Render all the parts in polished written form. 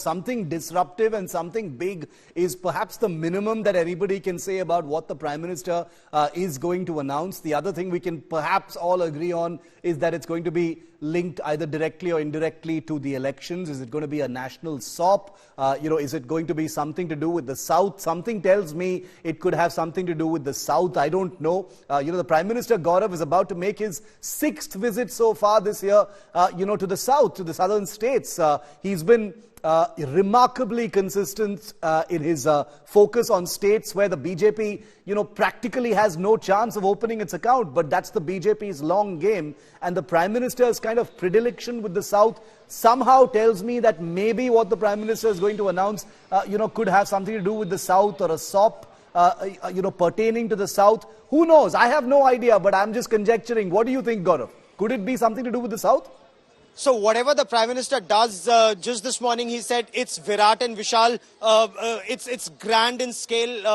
something disruptive and something big is perhaps the minimum that anybody can say about what the Prime Minister is going to announce. The other thing we can perhaps all agree on is that it's going to be linked either directly or indirectly to the elections. Is it going to be a national SOP? Is it going to be something to do with the South? Something tells me it could have something to do with the South. I don't know. The Prime Minister Gaurav is about to make his 6th visit so far this year, to the South, to the southern states. He's been remarkably consistent in his focus on states where the BJP, practically has no chance of opening its account. But that's the BJP's long game. And the Prime Minister's kind of predilection with the South somehow tells me that maybe what the Prime Minister is going to announce, could have something to do with the South or a SOP, pertaining to the South. Who knows? I have no idea, but I'm just conjecturing. What do you think, Gaurav? Could it be something to do with the South? So whatever the Prime Minister does, just this morning he said it's Virat and Vishal, it's grand in scale,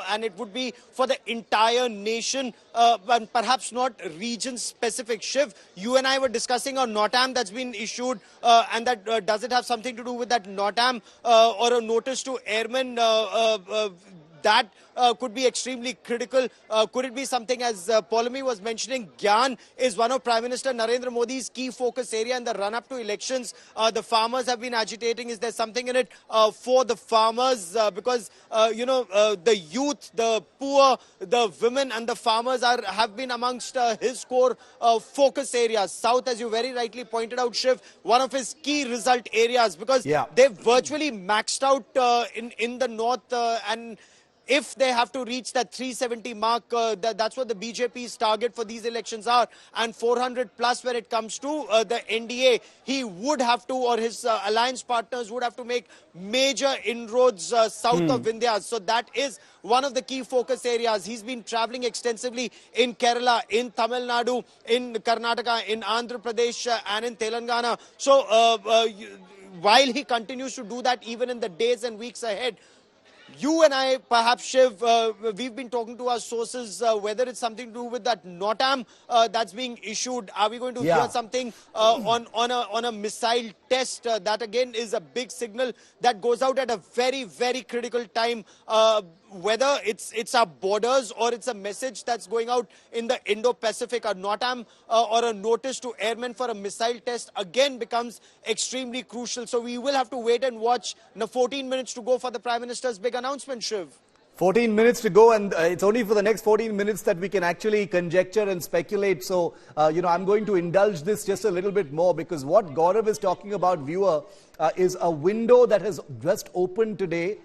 and it would be for the entire nation, and perhaps not region-specific. Shiv, you and I were discussing a NOTAM that's been issued, and that does it have something to do with that NOTAM or a notice to airmen? That could be extremely critical. Could it be something, as Polami was mentioning, Gyan is one of Prime Minister Narendra Modi's key focus area in the run-up to elections. The farmers have been agitating. Is there something in it for the farmers? Because, the youth, the poor, the women and the farmers have been amongst his core focus areas. South, as you very rightly pointed out, Shiv, one of his key result areas, because they've virtually maxed out in the north, and if they have to reach that 370 mark, that's what the BJP's target for these elections are, and 400 plus when it comes to the NDA, he would have to, or his alliance partners would have to make major inroads south of Vindhyas. So that is one of the key focus areas. He's been traveling extensively in Kerala, in Tamil Nadu, in Karnataka, in Andhra Pradesh and in Telangana. So while he continues to do that even in the days and weeks ahead, you and I, perhaps, Shiv, we've been talking to our sources, whether it's something to do with that NOTAM that's being issued. Are we going to hear something on a missile test? That again is a big signal that goes out at a very, very critical time. Whether it's our borders or it's a message that's going out in the Indo-Pacific, a NOTAM or a notice to airmen for a missile test again becomes extremely crucial. So we will have to wait and watch. Now 14 minutes to go for the Prime Minister's big announcement, Shiv. 14 minutes to go, and it's only for the next 14 minutes that we can actually conjecture and speculate. So, I'm going to indulge this just a little bit more, because what Gaurav is talking about, viewer, is a window that has just opened today,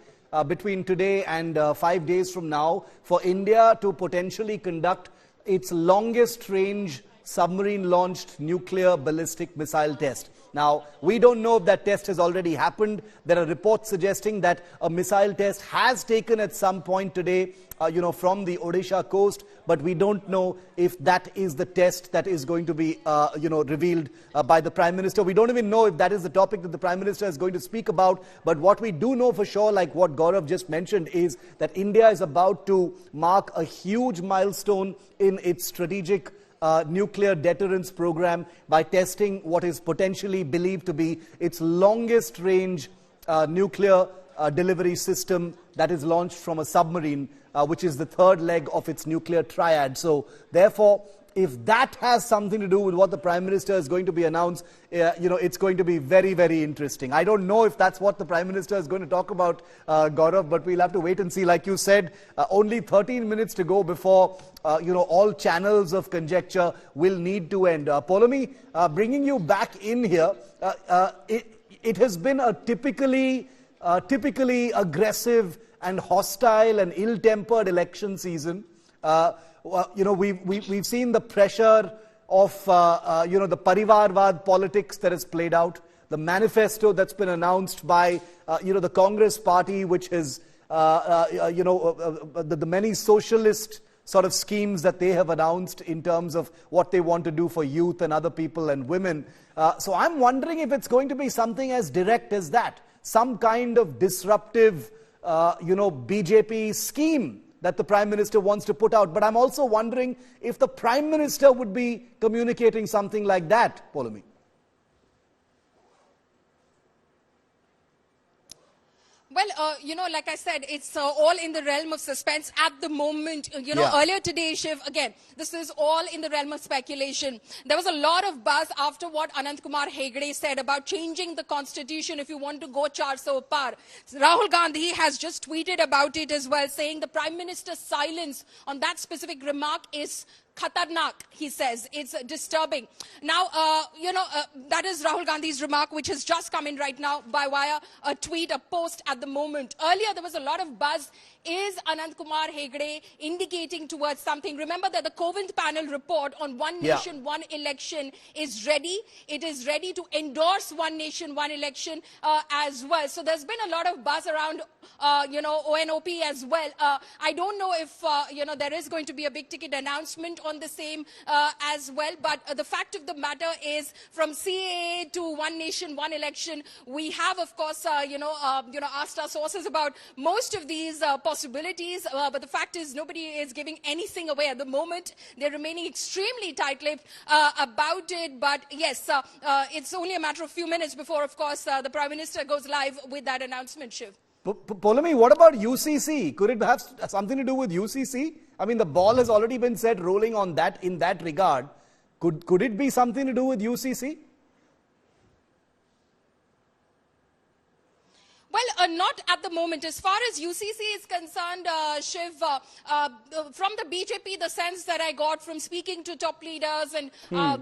between today and 5 days from now, for India to potentially conduct its longest range submarine launched nuclear ballistic missile test. Now, we don't know if that test has already happened. There are reports suggesting that a missile test has taken at some point today, from the Odisha coast, but we don't know if that is the test that is going to be, revealed by the Prime Minister. We don't even know if that is the topic that the Prime Minister is going to speak about. But what we do know for sure, like what Gaurav just mentioned, is that India is about to mark a huge milestone in its strategic nuclear deterrence program by testing what is potentially believed to be its longest range nuclear delivery system that is launched from a submarine, which is the third leg of its nuclear triad. So therefore, if that has something to do with what the Prime Minister is going to be announced, it's going to be very, very interesting. I don't know if that's what the Prime Minister is going to talk about, Gaurav, but we'll have to wait and see. Like you said, only 13 minutes to go before, all channels of conjecture will need to end. Polami, bringing you back in here, it has been a typically aggressive and hostile and ill-tempered election season. We've seen the pressure of, the Parivarvad politics that has played out, the manifesto that's been announced by, the Congress party, which is, the many socialist sort of schemes that they have announced in terms of what they want to do for youth and other people and women. So I'm wondering if it's going to be something as direct as that, some kind of disruptive, BJP scheme that the Prime Minister wants to put out. But I'm also wondering if the Prime Minister would be communicating something like that, Polami. Well, like I said, it's all in the realm of suspense at the moment. Yeah. Earlier today, Shiv, again, this is all in the realm of speculation. There was a lot of buzz after what Anant Kumar Hegde said about changing the constitution if you want to go 400 par. Rahul Gandhi has just tweeted about it as well, saying the Prime Minister's silence on that specific remark is khatarnak, he says. It's disturbing. Now, that is Rahul Gandhi's remark, which has just come in right now by via a tweet, a post at the moment. Earlier, there was a lot of buzz. Is Anant Kumar Hegde indicating towards something? Remember that the Kovind panel report on One Nation, One Election is ready. It is ready to endorse One Nation, One Election as well. So there's been a lot of buzz around, ONOP as well. I don't know if, there is going to be a big ticket announcement on the same as well. But the fact of the matter is, from CAA to One Nation, One Election, we have, of course, asked our sources about most of these possibilities. But the fact is, nobody is giving anything away at the moment. They're remaining extremely tight-lipped about it. But yes, it's only a matter of few minutes before, of course, the Prime Minister goes live with that announcement, Shiv. Polami, what about UCC? Could it have something to do with UCC? I mean, the ball has already been set rolling on that in that regard. Could it be something to do with UCC? Well, not at the moment. As far as UCC is concerned, Shiv, from the BJP, the sense that I got from speaking to top leaders and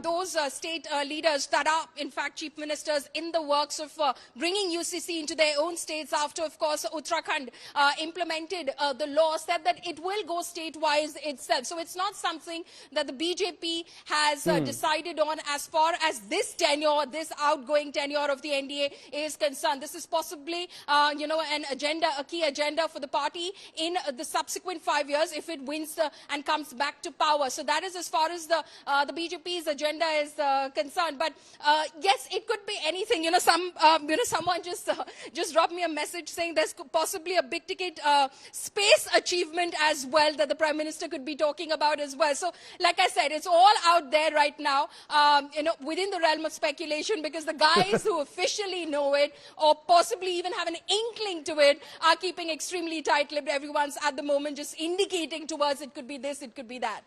those state leaders that are, in fact, chief ministers in the works of bringing UCC into their own states after, of course, Uttarakhand implemented the law, said that it will go state-wise itself. So it's not something that the BJP has decided on as far as this tenure, this outgoing tenure of the NDA is concerned. This is possibly an agenda, a key agenda for the party in the subsequent 5 years if it wins and comes back to power. So that is as far as the BJP's agenda is concerned. But yes, it could be anything. Someone just dropped me a message saying there's possibly a big ticket space achievement as well that the Prime Minister could be talking about as well. So, like I said, it's all out there right now, within the realm of speculation, because the guys who officially know it or possibly even have an inkling to it are keeping extremely tight-lipped. Everyone's at the moment just indicating towards it could be this, it could be that.